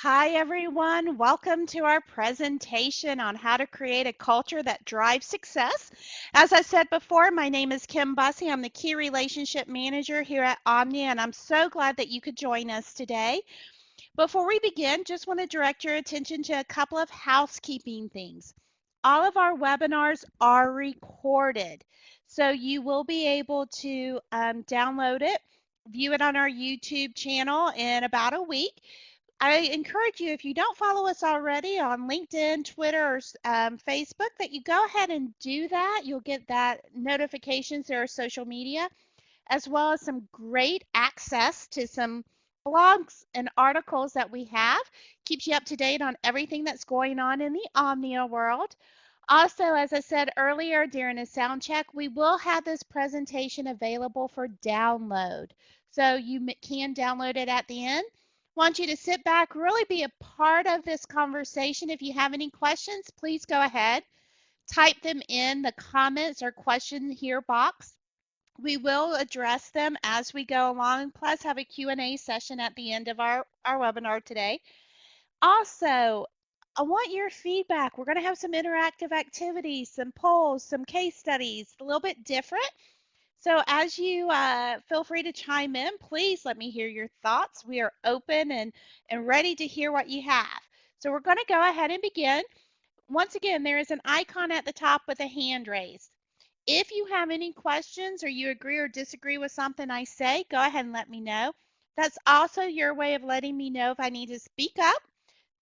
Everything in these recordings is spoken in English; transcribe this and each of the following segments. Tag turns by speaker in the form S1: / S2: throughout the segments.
S1: Hi, everyone. Welcome to our presentation on how to create a culture that drives success. As I said before, my name is Kim Bussey. I'm the Key Relationship Manager here at Omnia, and I'm so glad that you could join us today. Before we begin, just want to direct your attention to a couple of housekeeping things. All of our webinars are recorded, so you will be able to download it, view it on our YouTube channel in about a week. I encourage you, if you don't follow us already on LinkedIn, Twitter, or Facebook, that you go ahead and do that. You'll get that notifications through our social media, as well as some great access to some blogs and articles that we have. Keeps you up to date on everything that's going on in the Omnia world. Also, as I said earlier during a sound check, we will have this presentation available for download. So you can download it at the end. Want you to sit back, really be a part of this conversation. If you have any questions, please go ahead. Type them in the comments or question here box. We will address them as we go along, plus have a Q&A session at the end of our webinar today. Also, I want your feedback. We're going to have some interactive activities, some polls, some case studies, a little bit different. So as you feel free to chime in, please let me hear your thoughts. We are open and ready to hear what you have. So we're going to go ahead and begin. Once again, there is an icon at the top with a hand raised. If you have any questions or you agree or disagree with something I say, go ahead and let me know. That's also your way of letting me know if I need to speak up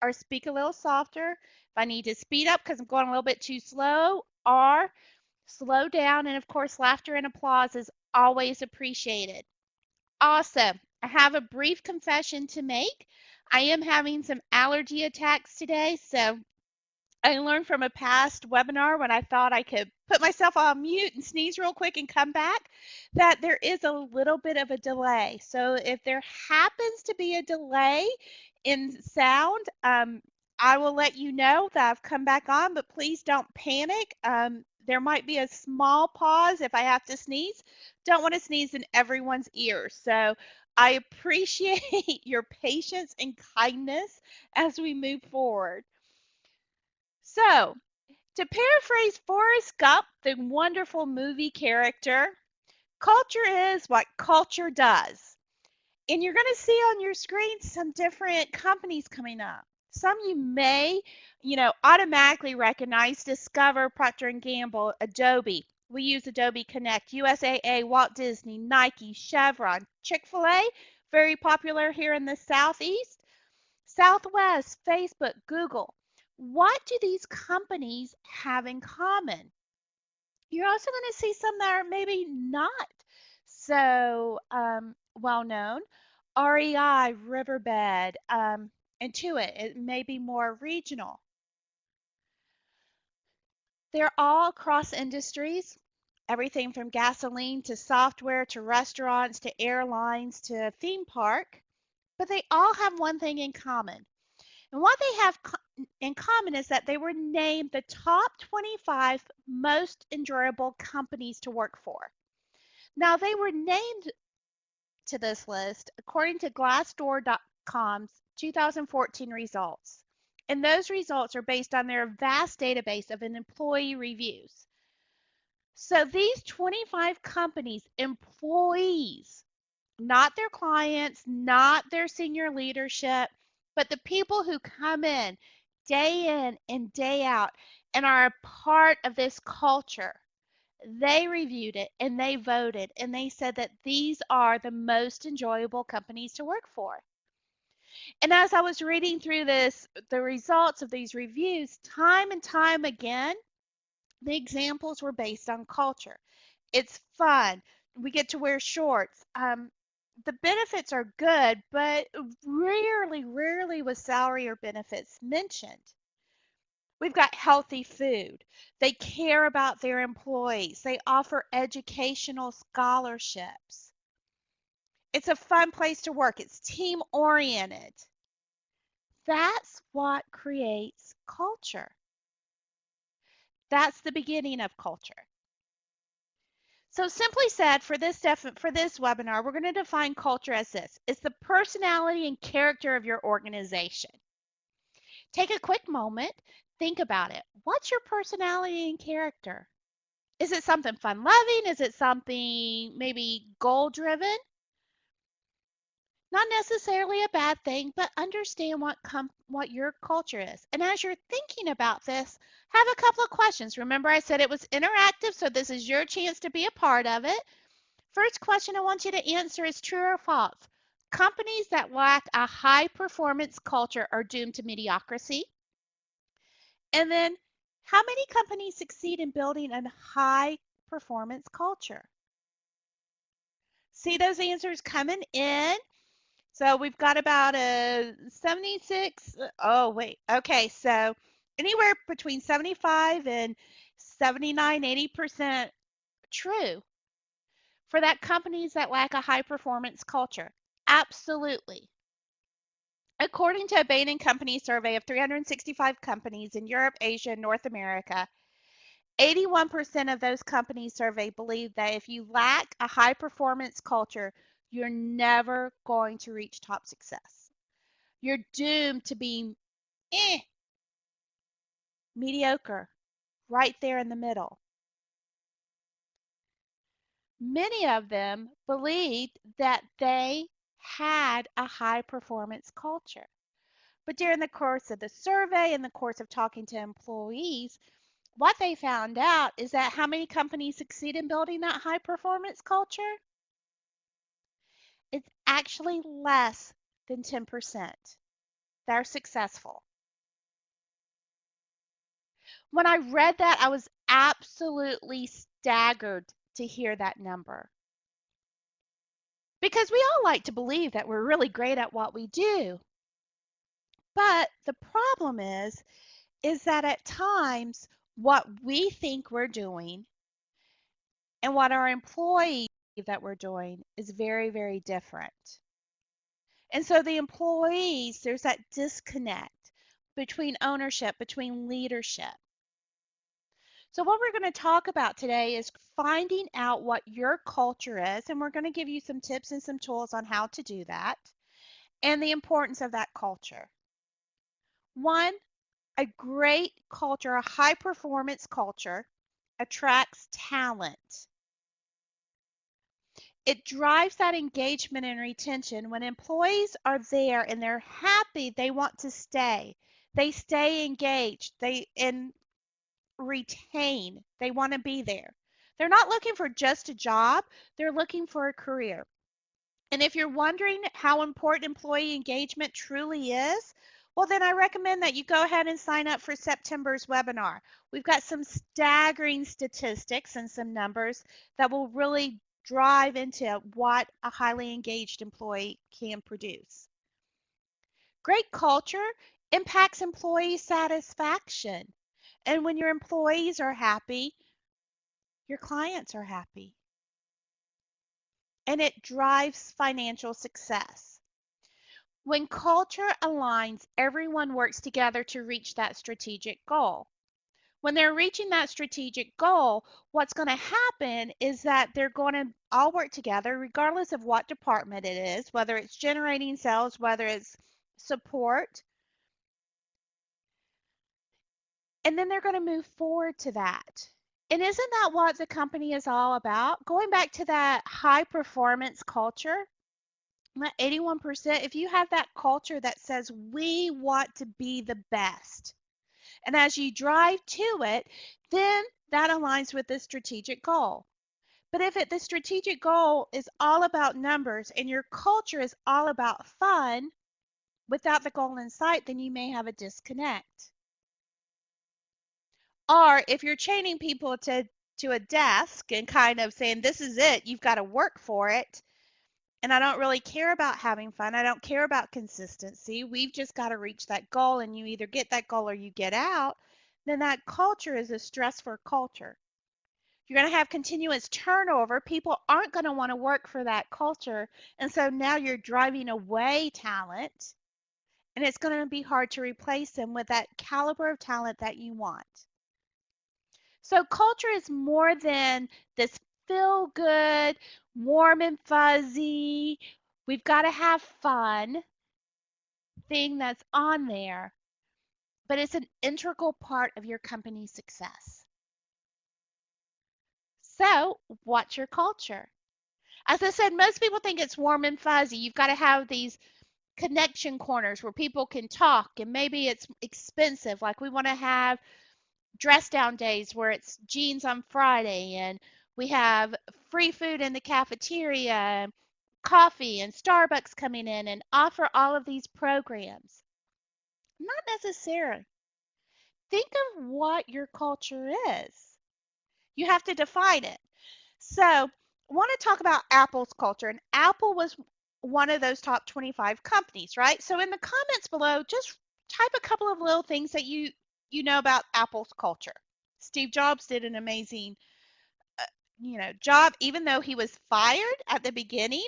S1: or speak a little softer, if I need to speed up because I'm going a little bit too slow, or slow down. And of course, laughter and applause is always appreciated. Also, I have a brief confession to make. I am having some allergy attacks today, so I learned from a past webinar when I thought I could put myself on mute and sneeze real quick and come back that there is a little bit of a delay. So if there happens to be a delay in sound, I will let you know that I've come back on, but please don't panic. There might be a small pause if I have to sneeze. Don't want to sneeze in everyone's ears. So I appreciate your patience and kindness as we move forward. So, to paraphrase Forrest Gump, the wonderful movie character, culture is what culture does. And you're going to see on your screen some different companies coming up. Some you may, automatically recognize: Discover, Procter & Gamble, Adobe. We use Adobe Connect, USAA, Walt Disney, Nike, Chevron, Chick-fil-A, very popular here in the Southeast, Southwest, Facebook, Google. What do these companies have in common? You're also going to see some that are maybe not so well known. REI, Riverbed, Intuit, it may be more regional. They're all across industries, everything from gasoline to software to restaurants to airlines to theme park, but they all have one thing in common. And what they have in common is that they were named the top 25 most enjoyable companies to work for. Now, they were named to this list according to Glassdoor.com's 2014 results. And those results are based on their vast database of employee reviews. So these 25 companies, employees, not their clients, not their senior leadership, but the people who come in and day out and are a part of this culture, they reviewed it and they voted and they said that these are the most enjoyable companies to work for. And as I was reading through the results of these reviews, time and time again, the examples were based on culture. It's fun. We get to wear shorts. The benefits are good, but rarely was salary or benefits mentioned. We've got healthy food. They care about their employees. They offer educational scholarships. It's a fun place to work. It's team oriented. That's what creates culture. That's the beginning of culture. So simply said, for this webinar, we're going to define culture as this. It's the personality and character of your organization. Take a quick moment, think about it. What's your personality and character? Is it something fun loving? Is it something maybe goal driven? Not necessarily a bad thing, but understand what your culture is. And as you're thinking about this, have a couple of questions. Remember I said it was interactive, so this is your chance to be a part of it. First question I want you to answer is true or false. Companies that lack a high performance culture are doomed to mediocrity. And then, how many companies succeed in building a high performance culture? See those answers coming in? So we've got about a 76. Oh, wait. Okay. So anywhere between 75 and 79, 80% true for that companies that lack a high performance culture. Absolutely. According to a Bain & Company survey of 365 companies in Europe, Asia, and North America, 81% of those companies surveyed believe that if you lack a high performance culture, you're never going to reach top success. You're doomed to be mediocre, right there in the middle. Many of them believed that they had a high performance culture. But during the course of the survey and the course of talking to employees, what they found out is that how many companies succeed in building that high performance culture? It's actually less than 10%. They're successful. When I read that, I was absolutely staggered to hear that number. Because we all like to believe that we're really great at what we do. But the problem is that at times what we think we're doing and what our employees believe that we're doing is very, very different. And so the employees, there's that disconnect between ownership, between leadership. So what we're going to talk about today is finding out what your culture is, and we're going to give you some tips and some tools on how to do that, and the importance of that culture. One, a great culture, a high performance culture, attracts talent. It drives that engagement and retention. When employees are there and they're happy, they want to stay. They stay engaged. They retain. They want to be there. They're not looking for just a job, they're looking for a career. And if you're wondering how important employee engagement truly is, well, then I recommend that you go ahead and sign up for September's webinar. We've got some staggering statistics and some numbers that will really drive into what a highly engaged employee can produce. Great culture impacts employee satisfaction. And when your employees are happy, your clients are happy. And it drives financial success. When culture aligns, everyone works together to reach that strategic goal. When they're reaching that strategic goal, what's going to happen is that they're going to all work together, regardless of what department it is, whether it's generating sales, whether it's support, and then they're going to move forward to that. And isn't that what the company is all about? Going back to that high performance culture, that 81%, if you have that culture that says we want to be the best, and as you drive to it, then that aligns with the strategic goal. But if the strategic goal is all about numbers and your culture is all about fun without the goal in sight, then you may have a disconnect. Or if you're chaining people to a desk and kind of saying, this is it, you've got to work for it, and I don't really care about having fun, I don't care about consistency, we've just got to reach that goal, and you either get that goal or you get out, then that culture is a stressful culture. You're going to have continuous turnover. People aren't going to want to work for that culture. And so now you're driving away talent, and it's going to be hard to replace them with that caliber of talent that you want. So culture is more than this feel good, warm and fuzzy, we've got to have fun thing that's on there. but it's an integral part of your company's success. So, what's your culture? As I said, most people think it's warm and fuzzy. You've got to have these connection corners where people can talk, and maybe it's expensive. Like we want to have dress down days where it's jeans on Friday, and we have free food in the cafeteria, coffee, and Starbucks coming in and offer all of these programs. Not necessarily. Think of what your culture is. You have to define it. So, I want to talk about Apple's culture. And Apple was one of those top 25 companies, right? So, in the comments below, just type a couple of little things that you know about Apple's culture. Steve Jobs did an amazing job, even though he was fired at the beginning.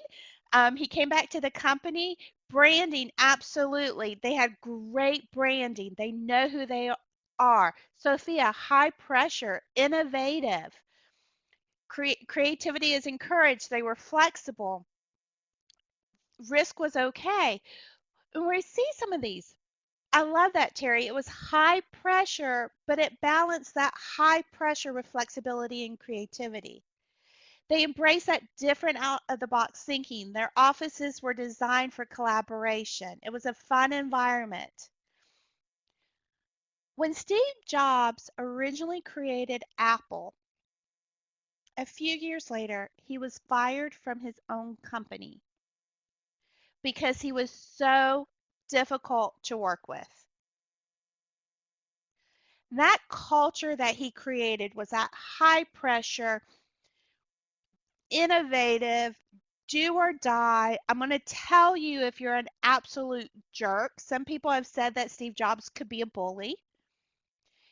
S1: He came back to the company. Branding, absolutely. They had great branding. They know who they are. Sophia, high pressure, innovative. Creativity is encouraged. They were flexible. Risk was okay. And we see some of these. I love that, Terry. It was high pressure, but it balanced that high pressure with flexibility and creativity. They embraced that different out of the box thinking. Their offices were designed for collaboration. It was a fun environment. When Steve Jobs originally created Apple, a few years later, he was fired from his own company because he was so difficult to work with. That culture that he created was that high pressure, innovative, do or die. I'm going to tell you if you're an absolute jerk. Some people have said that Steve Jobs could be a bully.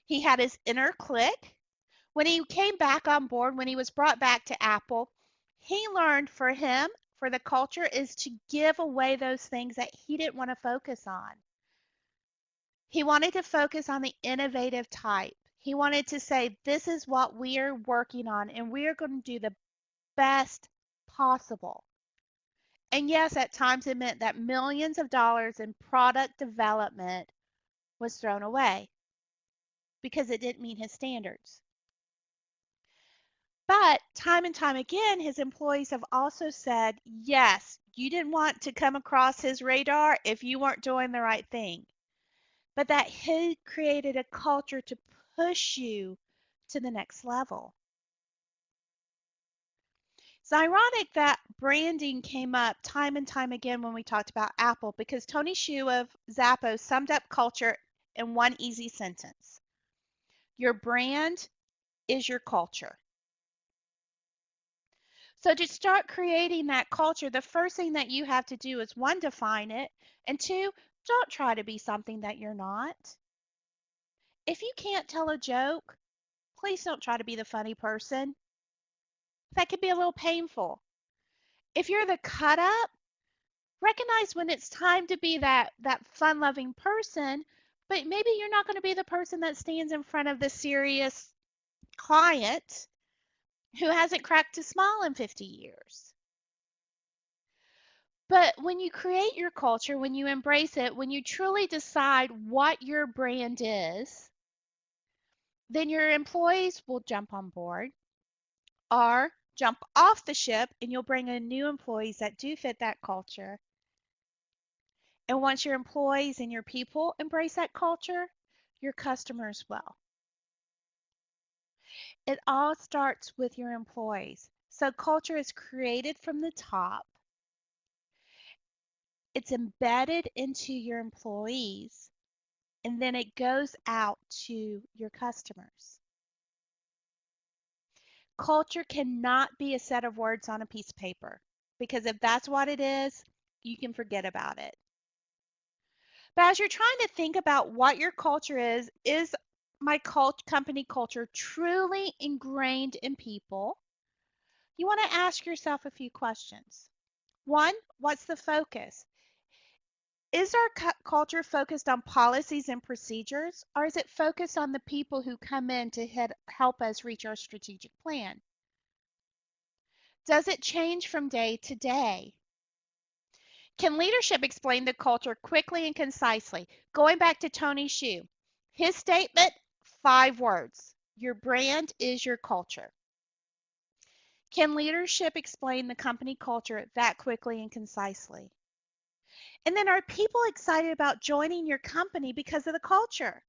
S1: He had his inner clique. When he came back on board, when he was brought back to Apple, he learned for him, for the culture, is to give away those things that he didn't want to focus on. He wanted to focus on the innovative type. He wanted to say, this is what we are working on, and we are going to do the best possible. And yes, at times it meant that millions of dollars in product development was thrown away because it didn't meet his standards. But time and time again, his employees have also said, yes, you didn't want to come across his radar if you weren't doing the right thing. But that he created a culture to push you to the next level. It's ironic that branding came up time and time again when we talked about Apple because Tony Hsiu of Zappos summed up culture in one easy sentence. Your brand is your culture. So to start creating that culture, the first thing that you have to do is one, define it, and two, don't try to be something that you're not. If you can't tell a joke, please don't try to be the funny person. That could be a little painful. If you're the cut up, recognize when it's time to be that fun-loving person, but maybe you're not going to be the person that stands in front of the serious client who hasn't cracked a smile in 50 years. But when you create your culture, when you embrace it, when you truly decide what your brand is, then your employees will jump on board or jump off the ship, and you'll bring in new employees that do fit that culture. And once your employees and your people embrace that culture, your customers will. It all starts with your employees. So culture is created from the top. It's embedded into your employees, and then it goes out to your customers. Culture cannot be a set of words on a piece of paper, because if that's what it is, you can forget about it. But as you're trying to think about what your culture is my company culture truly ingrained in people? You want to ask yourself a few questions. One, what's the focus? Is our culture focused on policies and procedures, or is it focused on the people who come in to help us reach our strategic plan? Does it change from day to day? Can leadership explain the culture quickly and concisely? Going back to Tony Hsiu, His statement, 5 words. Your brand is your culture. Can leadership explain the company culture that quickly and concisely? And then are people excited about joining your company because of the culture?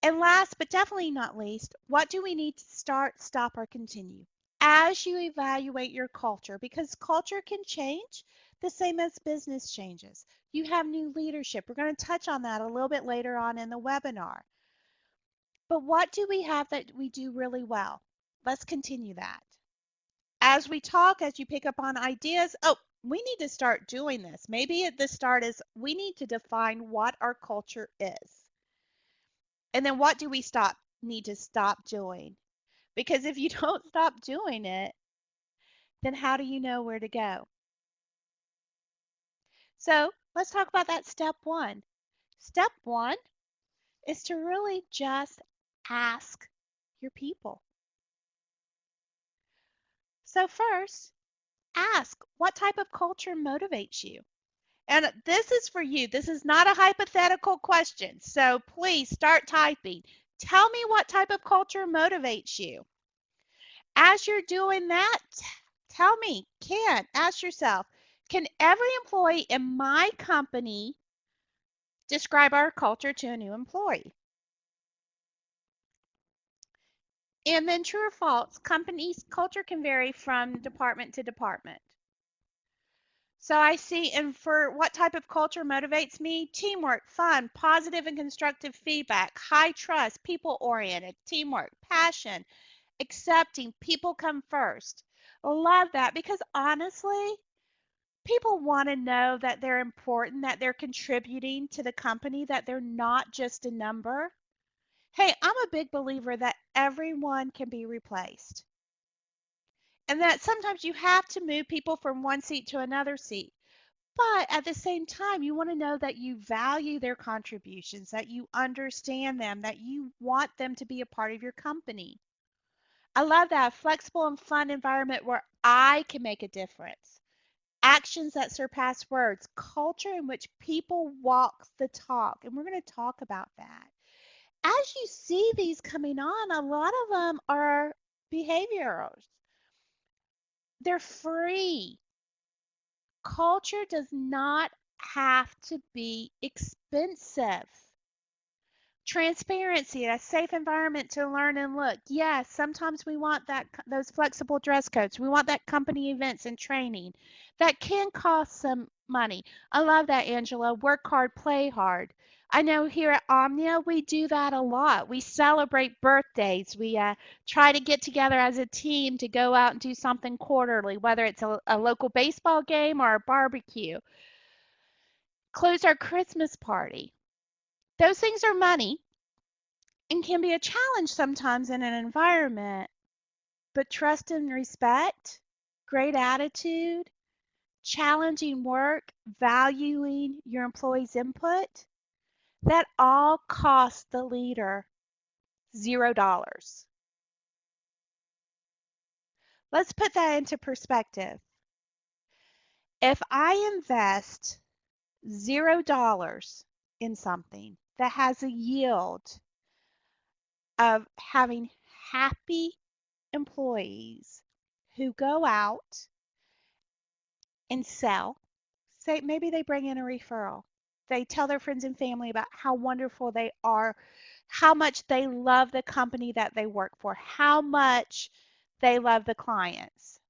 S1: And last but definitely not least, what do we need to start, stop, or continue? As you evaluate your culture, because culture can change the same as business changes. You have new leadership. We're going to touch on that a little bit later on in the webinar. But what do we have that we do really well? Let's continue that. As we talk, as you pick up on ideas, oh, we need to start doing this. Maybe at the start is we need to define what our culture is. And then what do we need to stop doing? Because if you don't stop doing it, then how do you know where to go? So let's talk about that step one. Step one is to really just ask your people. So first, ask what type of culture motivates you. And this is for you. This is not a hypothetical question. So please start typing. Tell me what type of culture motivates you. As you're doing that, tell me, ask yourself, can every employee in my company describe our culture to a new employee? And then true or false, companies' culture can vary from department to department. So I see, and for what type of culture motivates me? Teamwork, fun, positive and constructive feedback, high trust, people-oriented, teamwork, passion, accepting, people come first. Love that because honestly, people want to know that they're important, that they're contributing to the company, that they're not just a number. Hey, I'm a big believer that everyone can be replaced. And that sometimes you have to move people from one seat to another seat. But at the same time, you want to know that you value their contributions, that you understand them, that you want them to be a part of your company. I love that flexible and fun environment where I can make a difference. Actions that surpass words, culture in which people walk the talk. And we're going to talk about that. As you see these coming on, a lot of them are behaviors. They're free. Culture does not have to be expensive. Transparency, a safe environment to learn and look. Yes, sometimes we want those flexible dress codes. We want that company events and training. That can cost some money. I love that, Angela. Work hard, play hard. I know here at Omnia, we do that a lot. We celebrate birthdays. We try to get together as a team to go out and do something quarterly, whether it's a local baseball game or a barbecue. Close our Christmas party. Those things are money and can be a challenge sometimes in an environment, but trust and respect, great attitude, challenging work, valuing your employees' input, that all costs the leader $0. Let's put that into perspective. If I invest $0 in something that has a yield of having happy employees who go out and sell, say maybe they bring in a referral. They tell their friends and family about how wonderful they are, how much they love the company that they work for, how much they love the clients.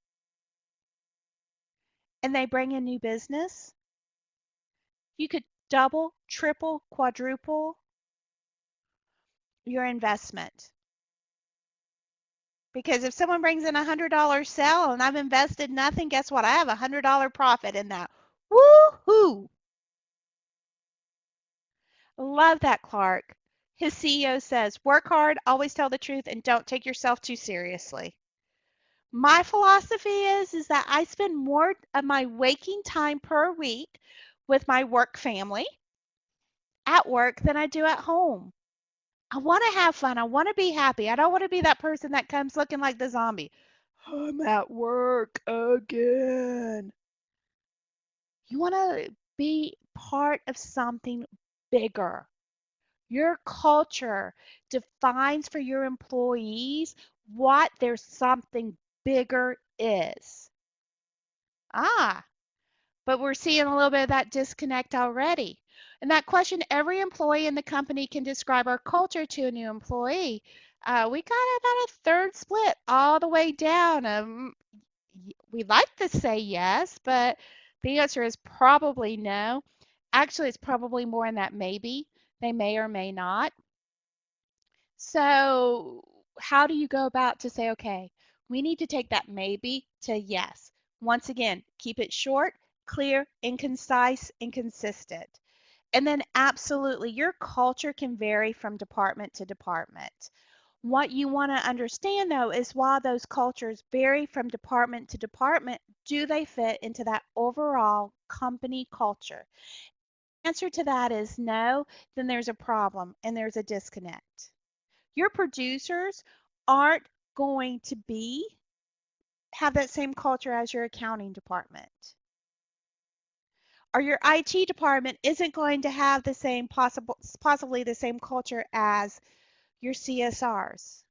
S1: And they bring in new business. You could double, triple, quadruple your investment. Because if someone brings in $100 sale and I've invested nothing, guess what? I have a $100 profit in that. Woo-hoo! Love that, Clark. His CEO says, work hard, always tell the truth, and don't take yourself too seriously. My philosophy is that I spend more of my waking time per week with my work family at work than I do at home. I want to have fun. I want to be happy. I don't want to be that person that comes looking like the zombie. I'm at work again. You want to be part of something bigger. Your culture defines for your employees what their something bigger is. Ah, but we're seeing a little bit of that disconnect already. And that question, every employee in the company can describe our culture to a new employee. We got about a third split all the way down. We like to say yes, but the answer is probably no. Actually, it's probably more in that maybe. They may or may not. So, how do you go about to say, okay, we need to take that maybe to yes? Once again, keep it short, clear, and concise and consistent. And then, absolutely, your culture can vary from department to department. What you want to understand, though, is while those cultures vary from department to department, do they fit into that overall company culture? Answer to that is no, then there's a problem and there's a disconnect. Your producers aren't going to be have that same culture as your accounting department. Or your IT department isn't going to have the same possibly the same culture as your CSRs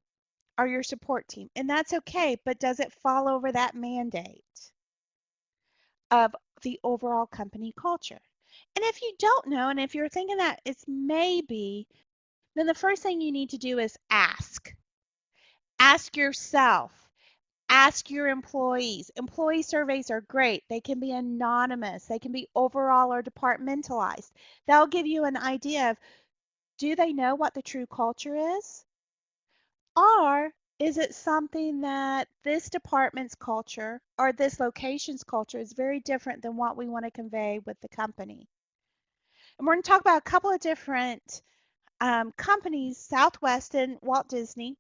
S1: or your support team. And that's okay, but does it fall over that mandate of the overall company culture? And if you don't know, and if you're thinking that it's maybe, then the first thing you need to do is ask. Ask yourself. Ask your employees. Employee surveys are great. They can be anonymous. They can be overall or departmentalized. That'll give you an idea of, do they know what the true culture is? Or is it something that this department's culture or this location's culture is very different than what we want to convey with the company? And we're going to talk about a couple of different companies, Southwest and Walt Disney,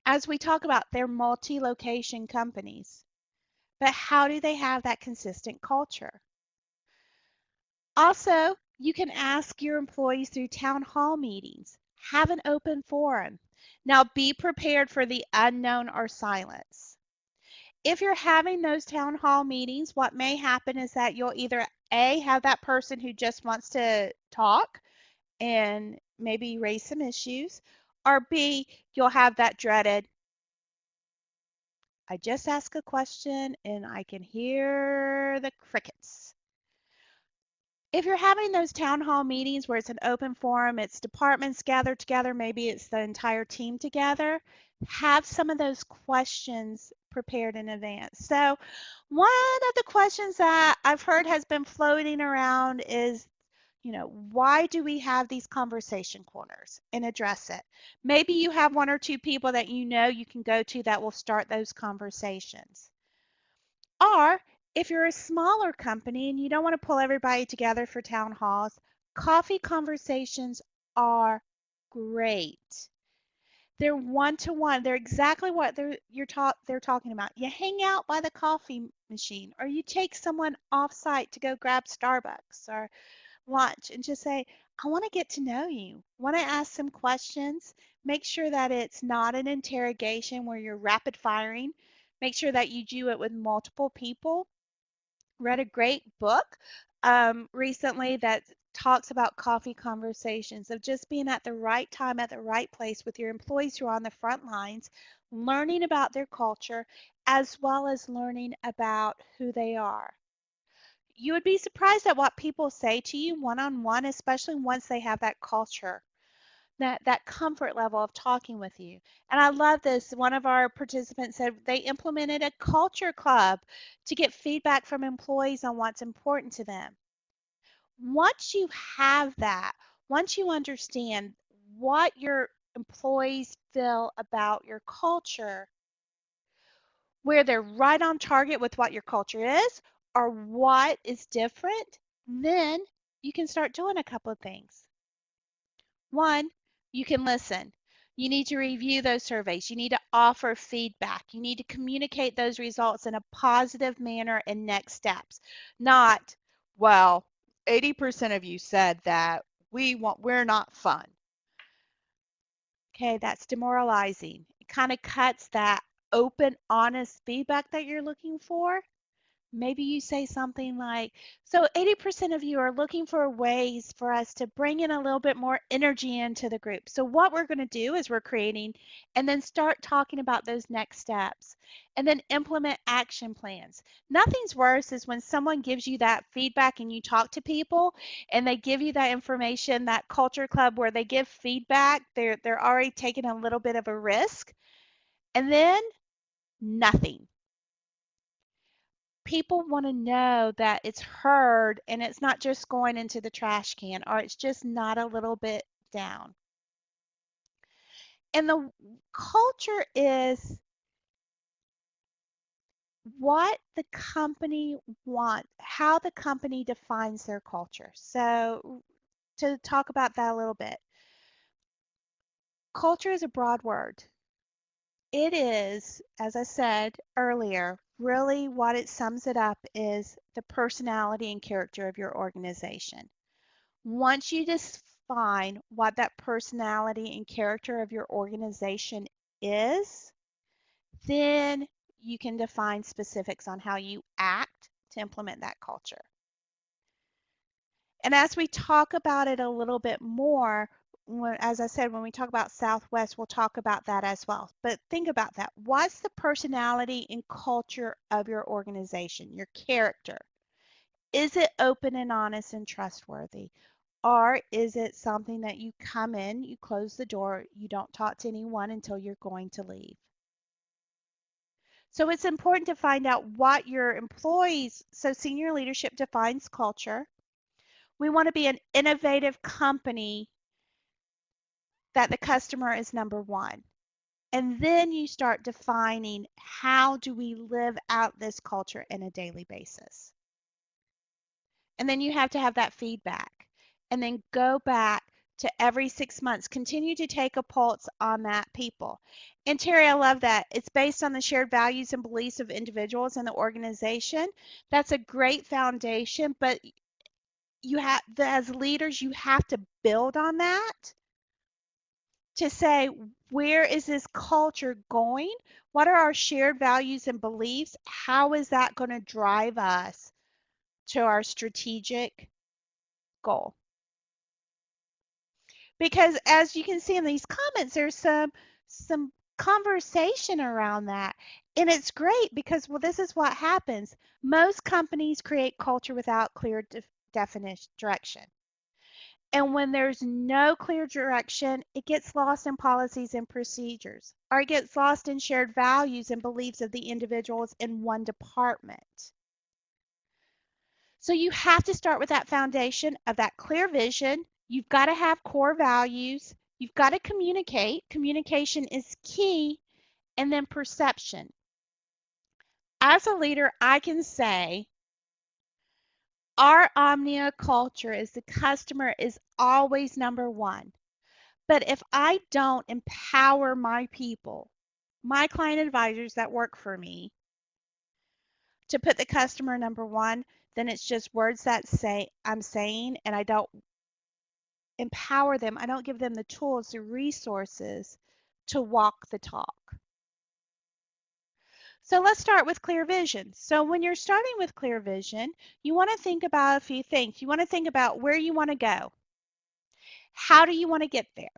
S1: as we talk about their multi-location companies. But how do they have that consistent culture? Also, you can ask your employees through town hall meetings. Have an open forum. Now be prepared for the unknown or silence. If you're having those town hall meetings, what may happen is that you'll either A, have that person who just wants to talk and maybe raise some issues, or B, you'll have that dreaded, I just ask a question and I can hear the crickets. If you're having those town hall meetings where it's an open forum, it's departments gathered together, maybe it's the entire team together, have some of those questions prepared in advance. So one of the questions that I've heard has been floating around is, why do we have these conversation corners, and address it? Maybe you have one or two people that you can go to that will start those conversations. Or if you're a smaller company and you don't want to pull everybody together for town halls, coffee conversations are great. They're one to one. They're exactly what they're talking about. You hang out by the coffee machine, or you take someone off site to go grab Starbucks or lunch and just say, I want to get to know you. Want to ask some questions. Make sure that it's not an interrogation where you're rapid firing. Make sure that you do it with multiple people. Read a great book recently that talks about coffee conversations, of just being at the right time, at the right place with your employees who are on the front lines, learning about their culture, as well as learning about who they are. You would be surprised at what people say to you one on one, especially once they have that culture, that comfort level of talking with you. And I love this. One of our participants said they implemented a culture club to get feedback from employees on what's important to them. Once you have that, once you understand what your employees feel about your culture, where they're right on target with what your culture is or what is different, then you can start doing a couple of things. One, you can listen. You need to review those surveys. You need to offer feedback. You need to communicate those results in a positive manner and next steps. Not, well, 80% of you said that we're not fun. Okay, that's demoralizing. It kind of cuts that open, honest feedback that you're looking for. Maybe you say something like, so 80% of you are looking for ways for us to bring in a little bit more energy into the group. So what we're going to do is we're creating and then start talking about those next steps and then implement action plans. Nothing's worse is when someone gives you that feedback and you talk to people and they give you that information, that culture club where they give feedback, they're already taking a little bit of a risk and then nothing. People want to know that it's heard and it's not just going into the trash can or it's just not a little bit down. And the culture is what the company wants, how the company defines their culture. So, to talk about that a little bit, culture is a broad word. It is, as I said earlier, really what it sums it up is the personality and character of your organization. Once you define what that personality and character of your organization is, then you can define specifics on how you act to implement that culture. And as we talk about it a little bit more, as I said, when we talk about Southwest, we'll talk about that as well. But think about that. What's the personality and culture of your organization, your character? Is it open and honest and trustworthy? Or is it something that you come in, you close the door, you don't talk to anyone until you're going to leave? So it's important to find out what your employees, so senior leadership defines culture. We want to be an innovative company that the customer is number one. And then you start defining how do we live out this culture in a daily basis. And then you have to have that feedback. And then go back to every 6 months. Continue to take a pulse on that people. And Terry, I love that. It's based on the shared values and beliefs of individuals and the organization. That's a great foundation, but you have, as leaders, you have to build on that to say, where is this culture going? What are our shared values and beliefs? How is that going to drive us to our strategic goal? Because as you can see in these comments, there's some conversation around that. And it's great because, well, this is what happens. Most companies create culture without clear definition direction. And when there's no clear direction, it gets lost in policies and procedures, or it gets lost in shared values and beliefs of the individuals in one department. So you have to start with that foundation of that clear vision. You've got to have core values. You've got to communicate. Communication is key. And then perception. As a leader, I can say our Omnia culture is the customer is always number one. But if I don't empower my people, my client advisors that work for me, to put the customer number one, then it's just words that say I'm saying, and I don't empower them. I don't give them the tools, the resources to walk the talk. So let's start with clear vision. So when you're starting with clear vision, you want to think about a few things. You want to think about where you want to go. How do you want to get there?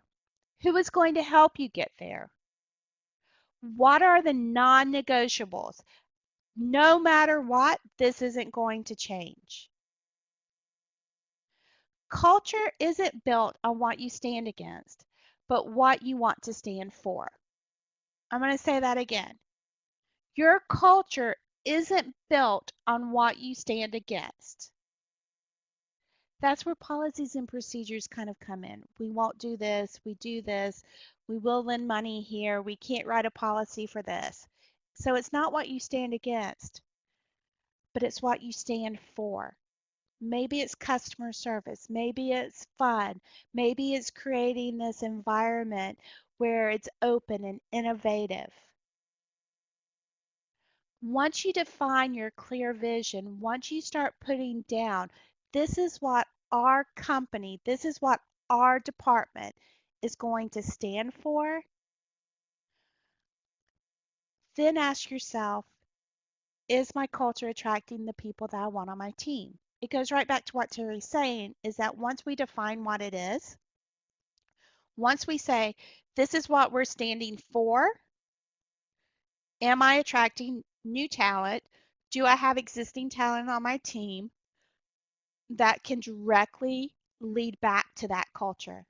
S1: Who is going to help you get there? What are the non-negotiables? No matter what, this isn't going to change. Culture isn't built on what you stand against, but what you want to stand for. I'm going to say that again. Your culture isn't built on what you stand against. That's where policies and procedures kind of come in. We won't do this, we do this, we will lend money here, we can't write a policy for this. So it's not what you stand against, but it's what you stand for. Maybe it's customer service, maybe it's fun, maybe it's creating this environment where it's open and innovative. Once you define your clear vision, once you start putting down, this is what our company, this is what our department is going to stand for, then ask yourself, is my culture attracting the people that I want on my team? It goes right back to what Terry's saying, is that once we define what it is, once we say, this is what we're standing for, am I attracting new talent? Do I have existing talent on my team that can directly lead back to that culture?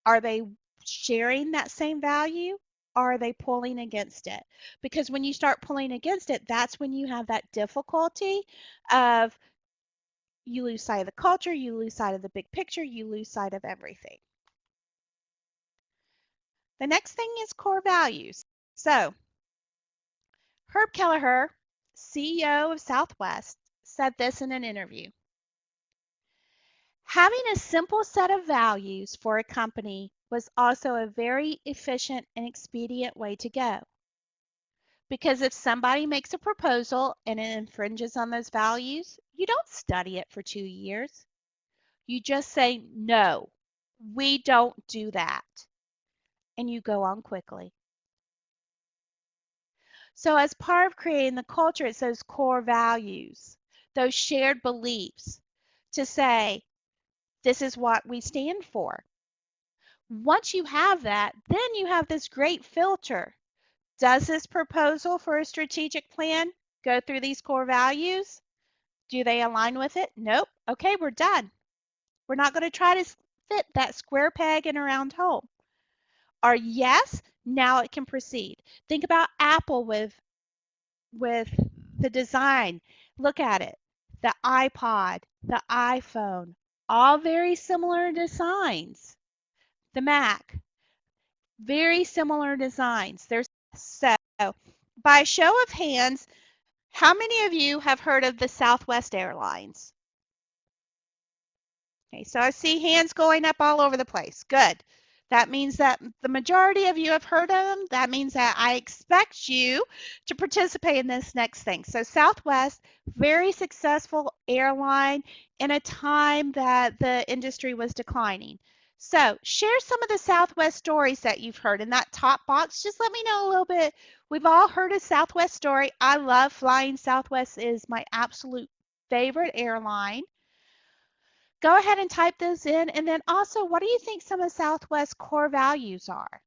S1: Are they sharing that same value? Or are they pulling against it? Because when you start pulling against it, that's when you have that difficulty of you lose sight of the culture, you lose sight of the big picture, you lose sight of everything. The next thing is core values. So, Herb Kelleher, CEO of Southwest, said this in an interview. Having a simple set of values for a company was also a very efficient and expedient way to go. Because if somebody makes a proposal and it infringes on those values, you don't study it for 2 years. You just say, no, we don't do that. And you go on quickly. So as part of creating the culture, it's those core values, those shared beliefs to say, this is what we stand for. Once you have that, then you have this great filter. Does this proposal for a strategic plan go through these core values? Do they align with it? Nope. Okay, we're done. We're not going to try to fit that square peg in a round hole. Or yes, now it can proceed. Think about Apple with the design. Look at it. The iPod, the iPhone, all very similar designs. The Mac, very similar designs. So, by show of hands, how many of you have heard of the Southwest Airlines? Okay, so I see hands going up all over the place. Good. That means that the majority of you have heard of them. That means that I expect you to participate in this next thing. So Southwest, very successful airline in a time that the industry was declining. So share some of the Southwest stories that you've heard in that top box. Just let me know a little bit. We've all heard a Southwest story. I love flying Southwest. It is my absolute favorite airline. Go ahead and type those in. And then also, what do you think some of Southwest's core values are?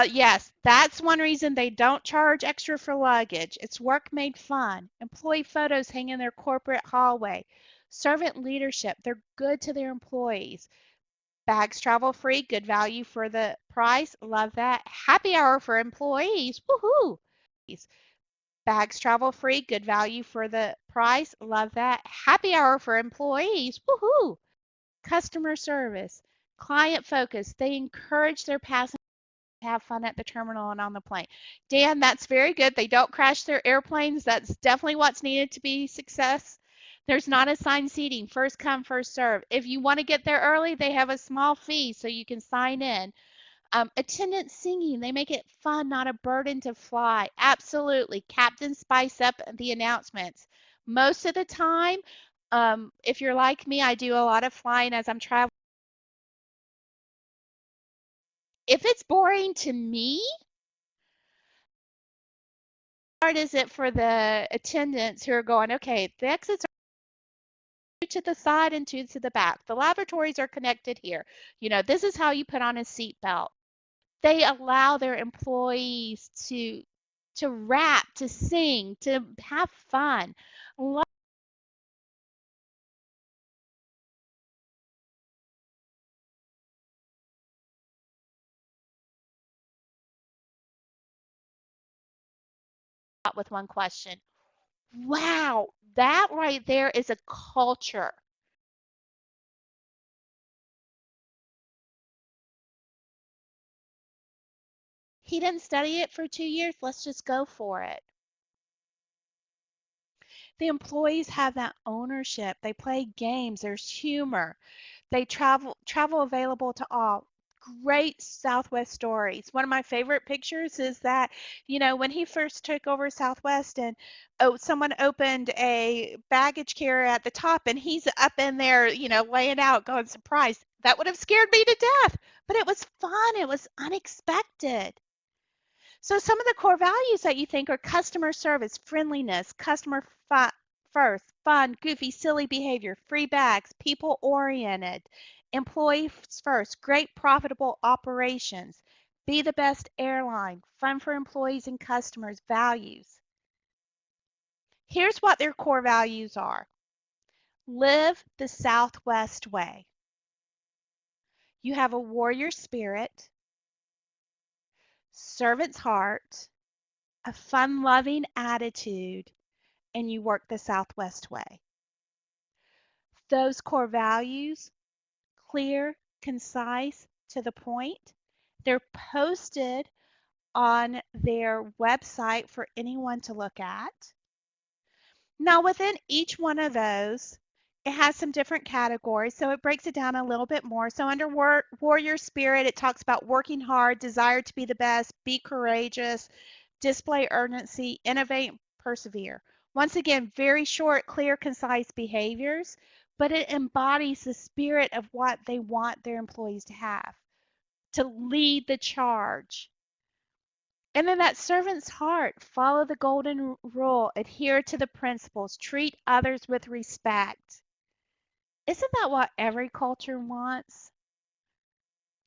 S1: Yes, that's one reason they don't charge extra for luggage. It's work made fun. Employee photos hang in their corporate hallway. Servant leadership, they're good to their employees. Bags travel free, good value for the price. Love that. Happy hour for employees. Woohoo! Bags travel free, good value for the price. Love that. Happy hour for employees. Woohoo! Customer service, client focus. They encourage their passengers to have fun at the terminal and on the plane. Dan, that's very good. They don't crash their airplanes. That's definitely what's needed to be success. There's not assigned seating, first come, first serve. If you want to get there early, they have a small fee so you can sign in. Attendant singing, they make it fun, not a burden to fly. Absolutely. Captain spice up the announcements. Most of the time, if you're like me, I do a lot of flying as I'm traveling. If it's boring to me, how hard is it for the attendants who are going, okay, the exits are to the side and two to the back. The lavatories are connected here. You know, this is how you put on a seat belt. They allow their employees to rap, to sing, to have fun. Love with one question. Wow, that right there is a culture. He didn't study it for 2 years. Let's just go for it. The employees have that ownership. They play games. There's humor. They travel available to all. Great Southwest stories. One of my favorite pictures is that, you know, when he first took over Southwest and someone opened a baggage carrier at the top and he's up in there, you know, laying out, going surprise. That would have scared me to death, but it was fun. It was unexpected. So some of the core values that you think are customer service, friendliness, first, fun, goofy, silly behavior, free bags, people oriented, employees first, great profitable operations, be the best airline, fun for employees and customers, values. Here's what their core values are. Live the Southwest way. You have a warrior spirit, servant's heart, a fun-loving attitude, and you work the Southwest way. Those core values, clear, concise, to the point. They're posted on their website for anyone to look at. Now, within each one of those, it has some different categories, so it breaks it down a little bit more. So under warrior spirit, it talks about working hard, desire to be the best, be courageous, display urgency, innovate, persevere. Once again, very short, clear, concise behaviors, but it embodies the spirit of what they want their employees to have, to lead the charge. And then that servant's heart, follow the golden rule, adhere to the principles, treat others with respect. Isn't that what every culture wants?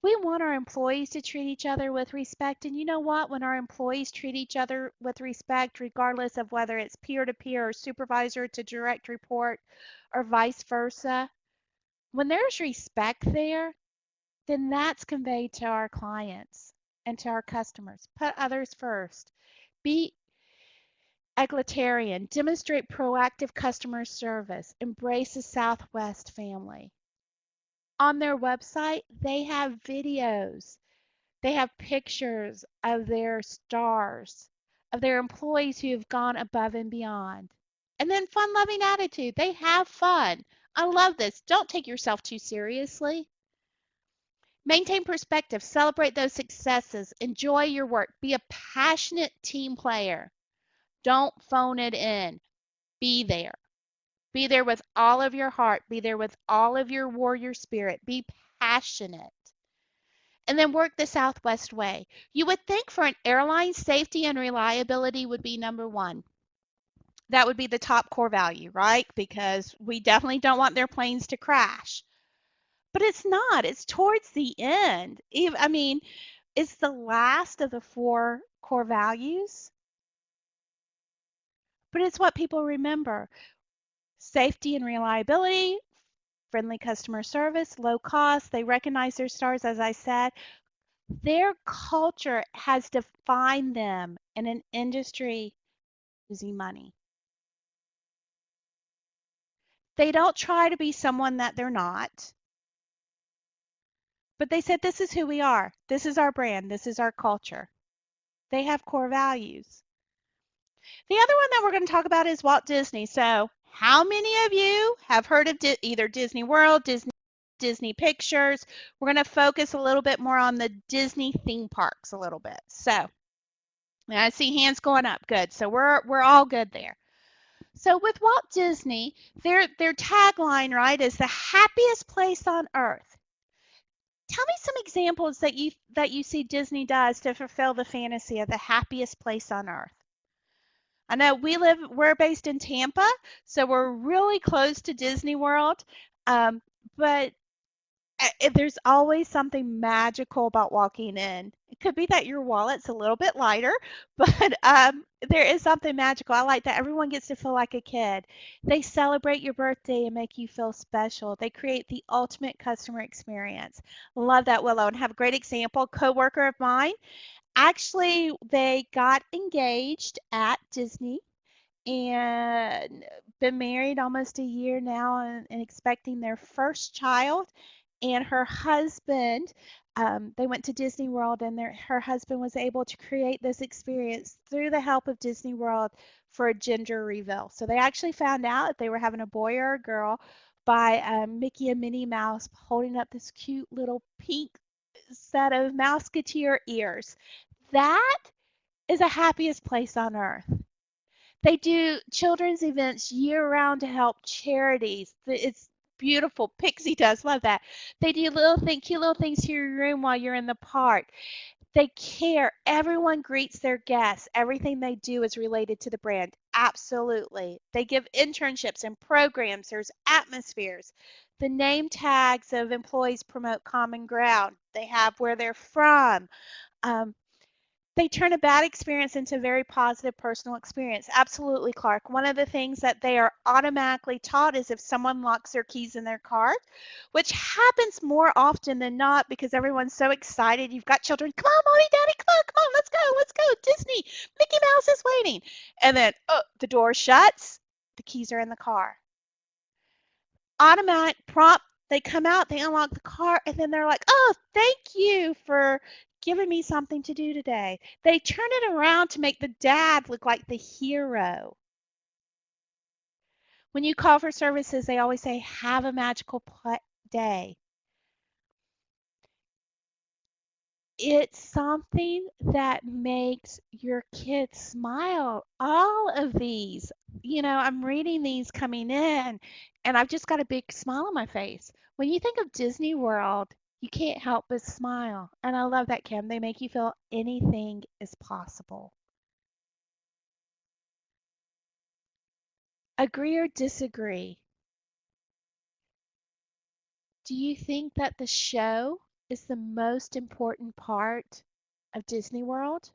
S1: We want our employees to treat each other with respect. And you know what? When our employees treat each other with respect, regardless of whether it's peer to peer or supervisor to direct report or vice versa, when there's respect there, then that's conveyed to our clients and to our customers. Put others first. Be egalitarian. Demonstrate proactive customer service. Embrace the Southwest family. On their website, they have videos. They have pictures of their stars, of their employees who have gone above and beyond. And then fun-loving attitude. They have fun. I love this. Don't take yourself too seriously. Maintain perspective. Celebrate those successes. Enjoy your work. Be a passionate team player. Don't phone it in. Be there. Be there with all of your heart. Be there with all of your warrior spirit. Be passionate. And then work the Southwest way. You would think for an airline, safety and reliability would be number one. That would be the top core value, right? Because we definitely don't want their planes to crash. But it's not. It's towards the end. I mean, it's the last of the 4 core values, but it's what people remember. Safety and reliability, friendly customer service, low cost. They recognize their stars, as I said. Their culture has defined them in an industry losing money. They don't try to be someone that they're not, but they said, this is who we are. This is our brand. This is our culture. They have core values. The other one that we're going to talk about is Walt Disney. So how many of you have heard of either Disney World, Disney Pictures? We're going to focus a little bit more on the Disney theme parks a little bit. So I see hands going up. Good. So we're all good there. So with Walt Disney, their tagline, right, is the happiest place on earth. Tell me some examples that you see Disney does to fulfill the fantasy of the happiest place on earth. I know we're based in Tampa, so we're really close to Disney World, but there's always something magical about walking in. It could be that your wallet's a little bit lighter, but there is something magical. I like that everyone gets to feel like a kid. They celebrate your birthday and make you feel special. They create the ultimate customer experience. Love that, Willow, and have a great example. Coworker of mine, actually, they got engaged at Disney and been married almost a year now and expecting their first child. And her husband, they went to Disney World, and her husband was able to create this experience through the help of Disney World for a gender reveal. So they actually found out if they were having a boy or a girl by Mickey and Minnie Mouse holding up this cute little pink set of Mouseketeer ears. That is the happiest place on earth. They do children's events year-round to help charities. It's beautiful. Pixie does love that. They do cute little things to your room while you're in the park. They care. Everyone greets their guests. Everything they do is related to the brand. Absolutely. They give internships and programs. There's atmospheres. The name tags of employees promote common ground. They have where they're from. Um, they turn a bad experience into a very positive personal experience. Absolutely, Clark. One of the things that they are automatically taught is if someone locks their keys in their car, which happens more often than not because everyone's so excited. You've got children, come on, mommy, daddy, come on, let's go, Disney, Mickey Mouse is waiting. And then, oh, the door shuts, the keys are in the car. Automatic prompt, they come out, they unlock the car, and then they're like, oh, thank you for giving me something to do today. They turn it around to make the dad look like the hero. When you call for services, they always say, have a magical day. It's something that makes your kids smile. All of these, I'm reading these coming in, and I've just got a big smile on my face. When you think of Disney World, you can't help but smile. And I love that, Kim. They make you feel anything is possible. Agree or disagree? Do you think that the show is the most important part of Disney World?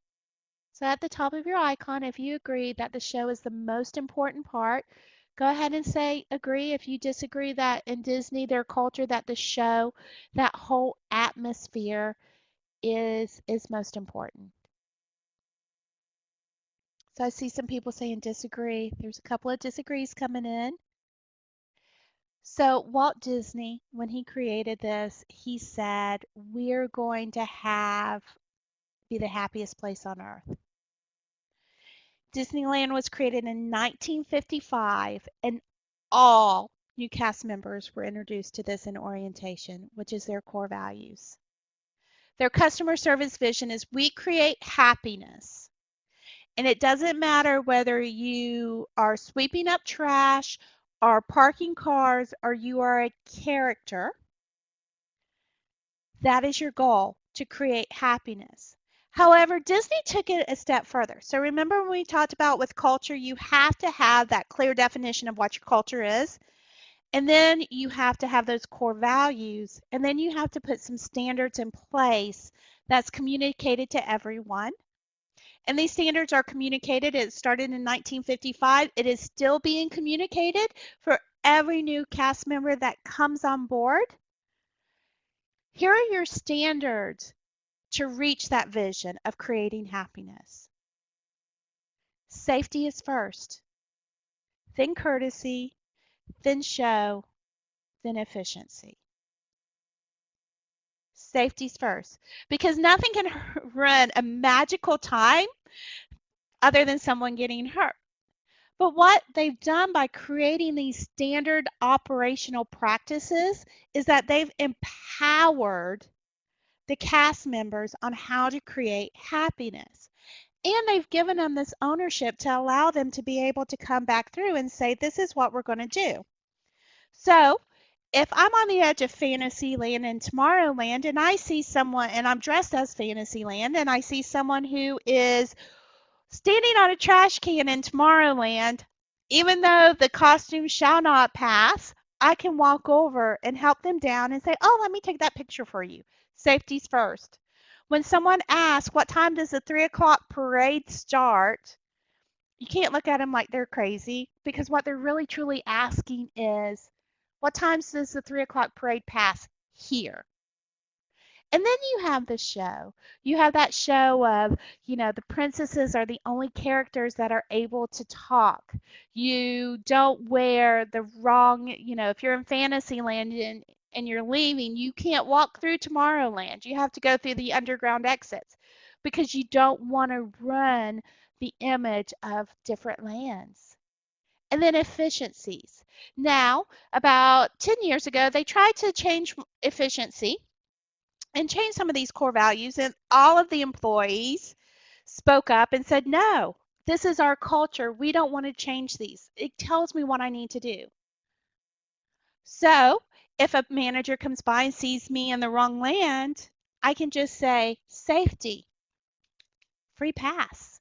S1: So at the top of your icon, if you agree that the show is the most important part, go ahead and say agree. If you disagree that in Disney, their culture, that the show, that whole atmosphere is most important. So I see some people saying disagree. There's a couple of disagrees coming in. So Walt Disney, when he created this, he said, we're going to be the happiest place on earth. Disneyland was created in 1955, and all new cast members were introduced to this in orientation, which is their core values. Their customer service vision is we create happiness. And it doesn't matter whether you are sweeping up trash or parking cars or you are a character. That is your goal, to create happiness. However, Disney took it a step further. So remember when we talked about with culture, you have to have that clear definition of what your culture is. And then you have to have those core values. And then you have to put some standards in place that's communicated to everyone. And these standards are communicated. It started in 1955. It is still being communicated for every new cast member that comes on board. Here are your standards to reach that vision of creating happiness. Safety is first, then courtesy, then show, then efficiency. Safety's first, because nothing can run a magical time other than someone getting hurt. But what they've done by creating these standard operational practices is that they've empowered the cast members on how to create happiness. And they've given them this ownership to allow them to be able to come back through and say, this is what we're going to do. So if I'm on the edge of Fantasyland and Tomorrowland and I see someone, and I'm dressed as Fantasyland, and I see someone who is standing on a trash can in Tomorrowland, even though the costume shall not pass, I can walk over and help them down and say, oh, let me take that picture for you. Safety's first. When someone asks, what time does the 3 o'clock parade start? You can't look at them like they're crazy, because what they're really truly asking is, what times does the 3 o'clock parade pass here? And then you have the show. You have that show of, the princesses are the only characters that are able to talk. You don't wear the wrong, if you're in Fantasyland and you're leaving, you can't walk through Tomorrowland. You have to go through the underground exits because you don't want to run the image of different lands. And then efficiencies. Now, about 10 years ago, they tried to change efficiency and change some of these core values, and all of the employees spoke up and said, no, this is our culture. We don't want to change these. It tells me what I need to do. So if a manager comes by and sees me in the wrong land, I can just say, safety. free pass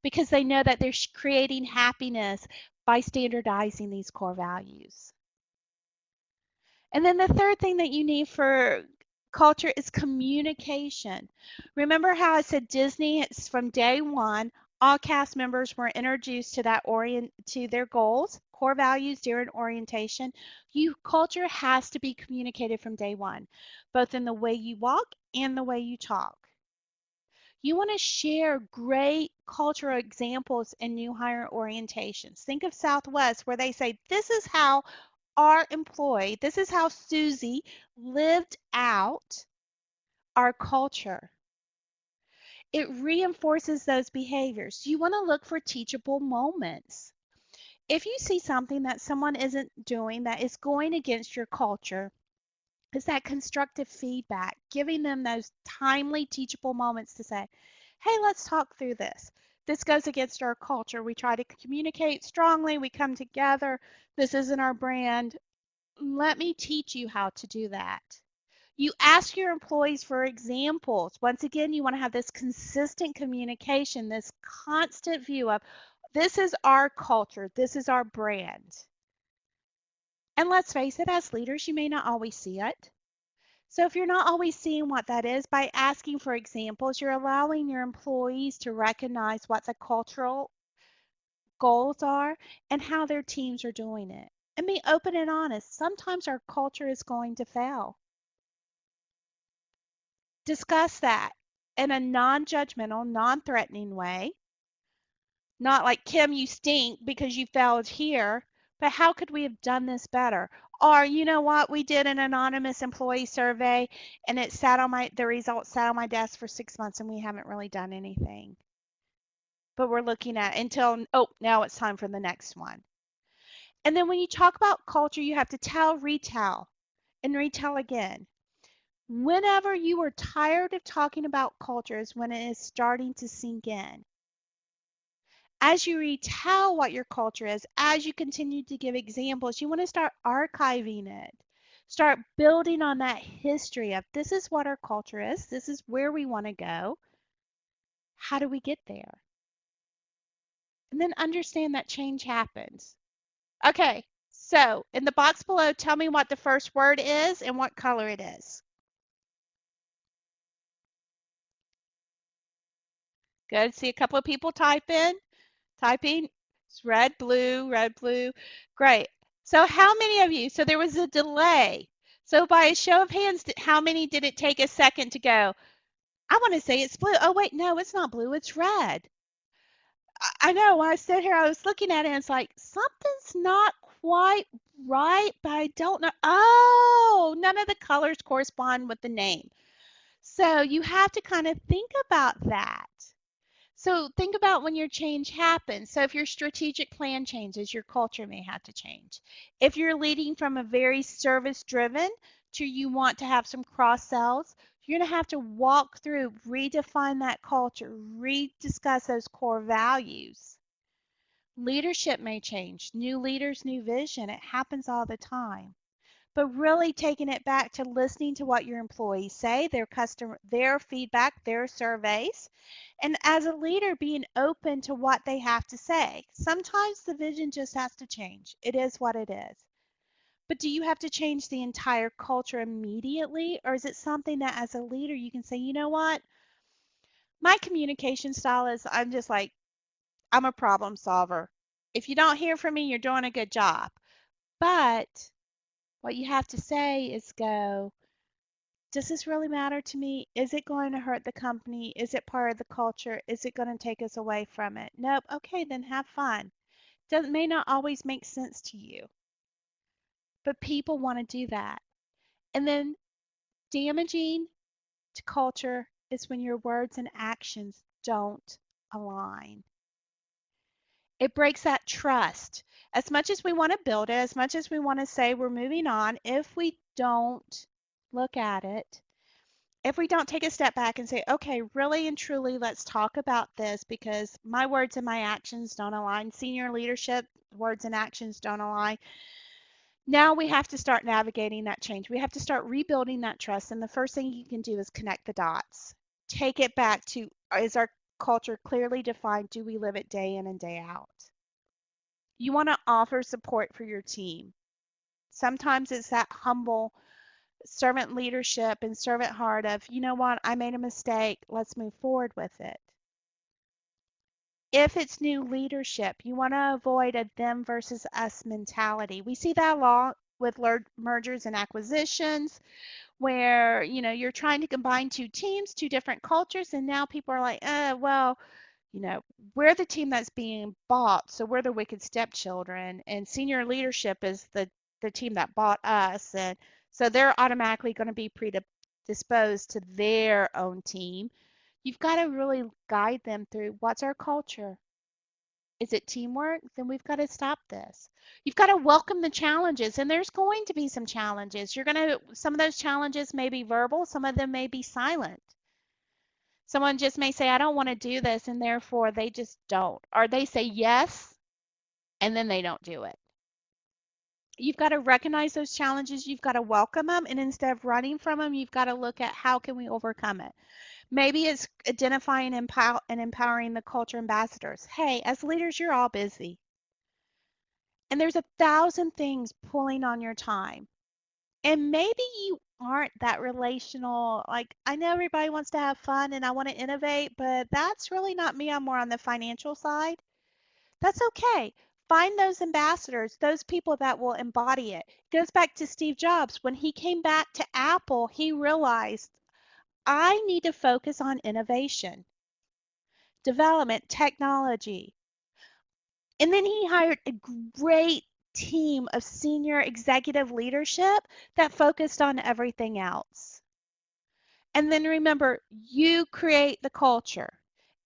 S1: because they know that they're creating happiness by standardizing these core values. And then the third thing that you need for culture is communication. Remember how I said Disney, it's from day one, all cast members were introduced to to their goals, core values during orientation. Culture has to be communicated from day one, both in the way you walk and the way you talk. You want to share great cultural examples in new hire orientations. Think of Southwest where they say, this is how our employee, this is how Susie lived out our culture. It reinforces those behaviors. You want to look for teachable moments. If you see something that someone isn't doing that is going against your culture, is that constructive feedback, giving them those timely, teachable moments to say, hey, let's talk through this. This goes against our culture. We try to communicate strongly. We come together. This isn't our brand. Let me teach you how to do that. You ask your employees for examples. Once again, you want to have this consistent communication, this constant view of this is our culture, this is our brand. And let's face it, as leaders, you may not always see it. So if you're not always seeing what that is, by asking for examples, you're allowing your employees to recognize what the cultural goals are and how their teams are doing it. And be open and honest. Sometimes our culture is going to fail. Discuss that in a non-judgmental, non-threatening way. Not like, Kim, you stink because you failed here, but how could we have done this better? Or, you know what, we did an anonymous employee survey and the results sat on my desk for 6 months and we haven't really done anything. But we're looking at until, now it's time for the next one. And then when you talk about culture, you have to tell, retell, and retell again. Whenever you are tired of talking about culture is when it is starting to sink in. As you retell what your culture is, as you continue to give examples, you want to start archiving it. Start building on that history of this is what our culture is, this is where we want to go. How do we get there? And then understand that change happens. Okay, so in the box below, tell me what the first word is and what color it is. Good. See a couple of people typing. It's red, blue, red, blue. Great. So how many of you? So there was a delay. So by a show of hands, how many did it take a second to go? I want to say it's blue. Oh, wait, no, it's not blue. It's red. I know. When I stood here, I was looking at it and it's like, something's not quite right, but I don't know. Oh, none of the colors correspond with the name. So you have to kind of think about that. So think about when your change happens. So if your strategic plan changes, your culture may have to change. If you're leading from a very service driven to you want to have some cross sells, you're going to have to walk through, redefine that culture, rediscuss those core values. Leadership may change. New leaders, new vision. It happens all the time. But really taking it back to listening to what your employees say, their feedback, their surveys, and as a leader being open to what they have to say. Sometimes the vision just has to change. It is what it is. But do you have to change the entire culture immediately, or is it something that as a leader you can say, you know what? My communication style is I'm a problem solver. If you don't hear from me, you're doing a good job. But what you have to say is go, does this really matter to me? Is it going to hurt the company? Is it part of the culture? Is it going to take us away from it? Nope. Okay, then have fun. May not always make sense to you, but people want to do that. And then damaging to culture is when your words and actions don't align. It breaks that trust. As much as we want to build it, as much as we want to say we're moving on, if we don't look at it, if we don't take a step back and say, okay, really and truly, let's talk about this because my words and my actions don't align. Senior leadership, words and actions don't align. Now we have to start navigating that change. We have to start rebuilding that trust. And the first thing you can do is connect the dots. Take it back to, is our culture clearly defined? Do we live it day in and day out? You want to offer support for your team. Sometimes it's that humble servant leadership and servant heart of, you know what, I made a mistake, let's move forward with it. If it's new leadership, you want to avoid a them versus us mentality. We see that a lot with mergers and acquisitions where, you're trying to combine two teams, two different cultures, and now people are like, well, we're the team that's being bought, so we're the wicked stepchildren, and senior leadership is the team that bought us, and so they're automatically going to be predisposed to their own team. You've got to really guide them through what's our culture. Is it teamwork? Then we've got to stop this. You've got to welcome the challenges, and there's going to be some challenges. Some of those challenges may be verbal, some of them may be silent. Someone just may say, I don't want to do this, and therefore they just don't. Or they say yes, and then they don't do it. You've got to recognize those challenges. You've got to welcome them. And instead of running from them, you've got to look at how can we overcome it. Maybe it's identifying and empowering the culture ambassadors. Hey, as leaders, you're all busy. And there's 1,000 things pulling on your time. And maybe you aren't that relational. Like, I know everybody wants to have fun and I want to innovate, but that's really not me. I'm more on the financial side. That's okay. Find those ambassadors, those people that will embody it. It goes back to Steve Jobs. When he came back to Apple, he realized I need to focus on innovation, development, technology. And then he hired a great team of senior executive leadership that focused on everything else. And then remember, you create the culture.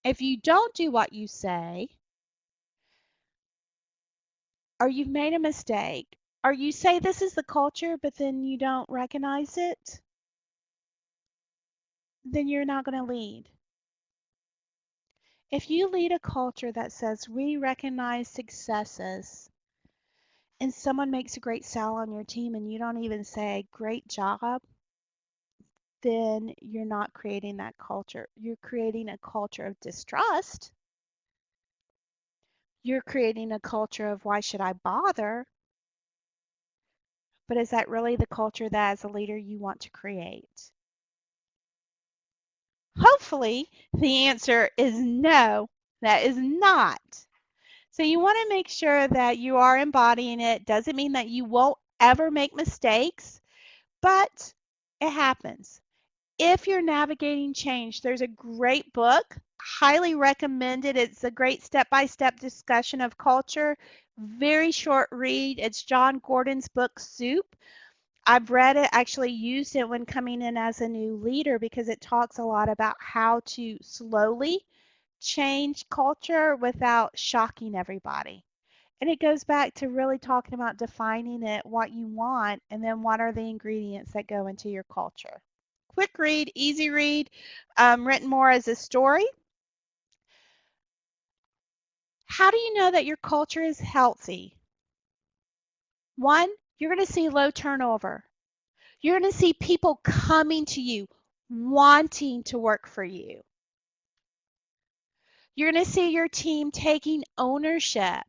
S1: If you don't do what you say, or you've made a mistake, or you say this is the culture, but then you don't recognize it, then you're not going to lead. If you lead a culture that says we recognize successes, and someone makes a great sale on your team and you don't even say great job, then you're not creating that culture. You're creating a culture of distrust. You're creating a culture of why should I bother? But is that really the culture that as a leader you want to create? Hopefully, the answer is no, that is not. So you want to make sure that you are embodying it. Doesn't mean that you won't ever make mistakes, but it happens. If you're navigating change, there's a great book, highly recommended. It's a great step-by-step discussion of culture. Very short read. It's John Gordon's book, Soup. I've read it, actually used it when coming in as a new leader because it talks a lot about how to slowly change culture without shocking everybody. And it goes back to really talking about defining it, what you want, and then what are the ingredients that go into your culture. Quick read, easy read, written more as a story. How do you know that your culture is healthy? One, you're going to see low turnover. You're going to see people coming to you, wanting to work for you. You're going to see your team taking ownership.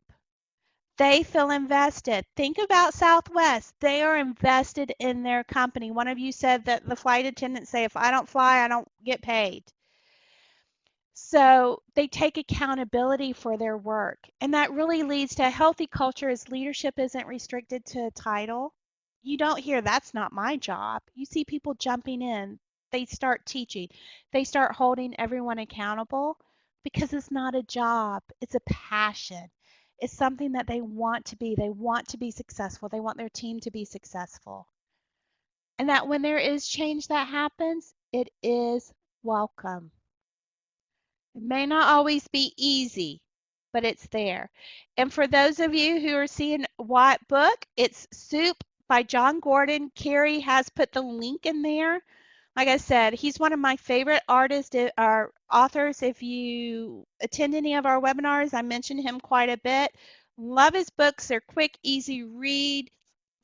S1: They feel invested. Think about Southwest. They are invested in their company. One of you said that the flight attendants say, if I don't fly, I don't get paid. So they take accountability for their work. And that really leads to a healthy culture as leadership isn't restricted to a title. You don't hear, that's not my job. You see people jumping in. They start teaching. They start holding everyone accountable because it's not a job. It's a passion. It's something that they want to be. They want to be successful. They want their team to be successful. And that when there is change that happens, it is welcome. It may not always be easy, but it's there. And for those of you who are seeing what book, it's Soup by John Gordon. Carrie has put the link in there. Like I said, he's one of my favorite artists or authors. If you attend any of our webinars, I mention him quite a bit. Love his books. They're quick, easy read.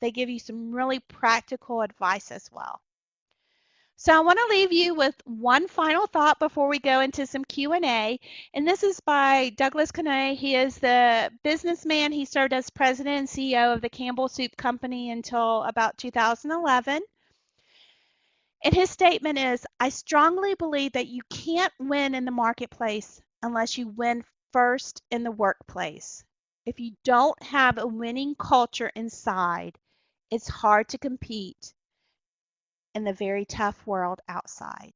S1: They give you some really practical advice as well. So I want to leave you with one final thought before we go into some Q&A, and this is by Douglas Canay. He is the businessman. He served as president and CEO of the Campbell Soup Company until about 2011. And his statement is, I strongly believe that you can't win in the marketplace unless you win first in the workplace. If you don't have a winning culture inside, it's hard to compete in the very tough world outside.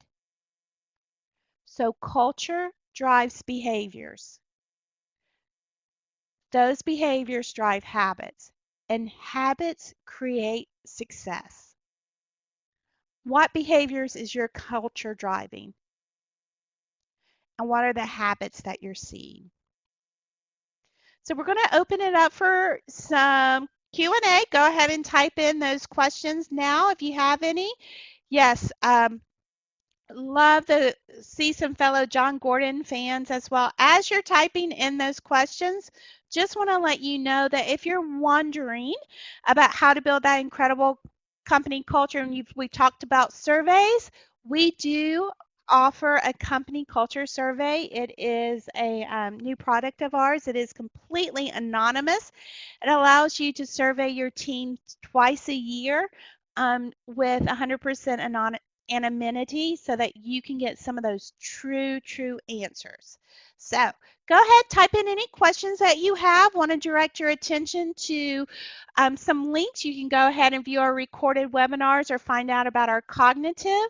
S1: So culture drives behaviors. Those behaviors drive habits, and habits create success. What behaviors is your culture driving? And what are the habits that you're seeing? So we're going to open it up for some Q&A. Go ahead and type in those questions now if you have any. Yes, love to see some fellow John Gordon fans as well. As you're typing in those questions, just want to let you know that if you're wondering about how to build that incredible company culture, and we've talked about surveys, we do offer a company culture survey. It is a new product of ours. It is completely anonymous. It allows you to survey your team twice a year with 100% anonymity so that you can get some of those true answers. So go ahead, type in any questions that you have. Want to direct your attention to some links. You can go ahead and view our recorded webinars or find out about our cognitive,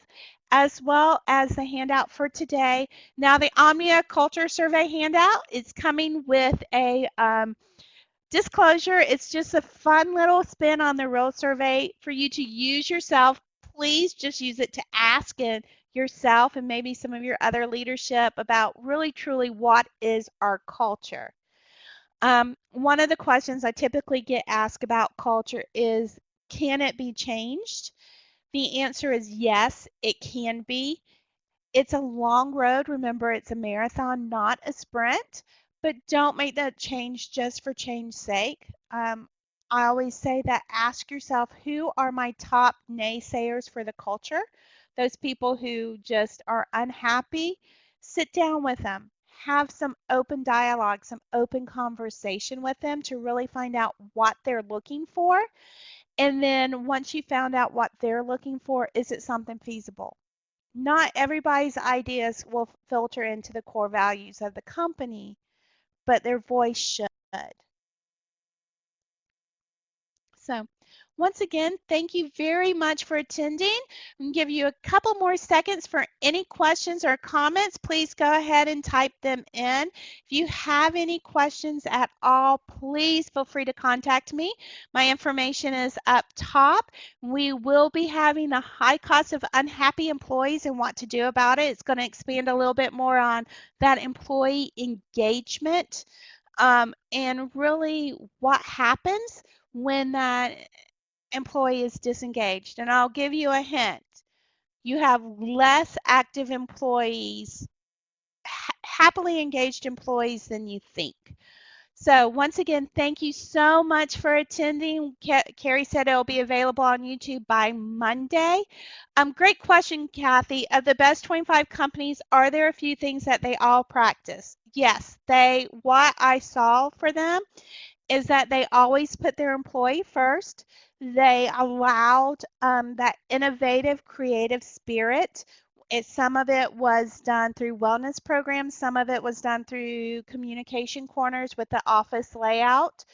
S1: as well as the handout for today. Now, the Omnia Culture Survey handout is coming with a disclosure. It's just a fun little spin on the real survey for you to use yourself. Please just use it to ask yourself and maybe some of your other leadership about really truly what is our culture. One of the questions I typically get asked about culture is, can it be changed? The answer is yes, it can be. It's a long road. Remember, it's a marathon, not a sprint. But don't make that change just for change's sake. I always say that ask yourself, who are my top naysayers for the culture? Those people who just are unhappy. Sit down with them. Have some open dialogue, some open conversation with them to really find out what they're looking for. And then once you found out what they're looking for, is it something feasible? Not everybody's ideas will filter into the core values of the company, but their voice should. So once again, thank you very much for attending. I'm going to give you a couple more seconds for any questions or comments. Please go ahead and type them in. If you have any questions at all, please feel free to contact me. My information is up top. We will be having the high cost of unhappy employees and what to do about it. It's going to expand a little bit more on that employee engagement and really what happens when that employee is disengaged. And I'll give you a hint. You have less active employees, happily engaged employees than you think. So once again, thank you so much for attending. Carrie said it'll be available on YouTube by Monday. Great question, Kathy. Of the best 25 companies, are there a few things that they all practice? Yes, what I saw for them is that they always put their employee first. They allowed that innovative, creative spirit. Some of it was done through wellness programs. Some of it was done through communication corners with the office layout.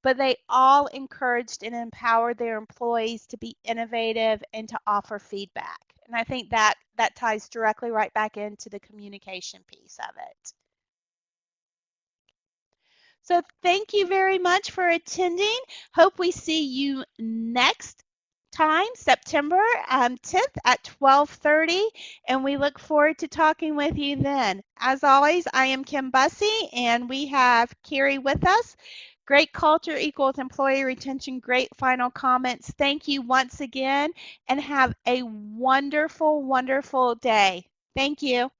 S1: But they all encouraged and empowered their employees to be innovative and to offer feedback. And I think that ties directly right back into the communication piece of it. So thank you very much for attending. Hope we see you next time, September 10th at 12:30, and we look forward to talking with you then. As always, I am Kim Bussey, and we have Carrie with us. Great culture equals employee retention. Great final comments. Thank you once again, and have a wonderful, wonderful day. Thank you.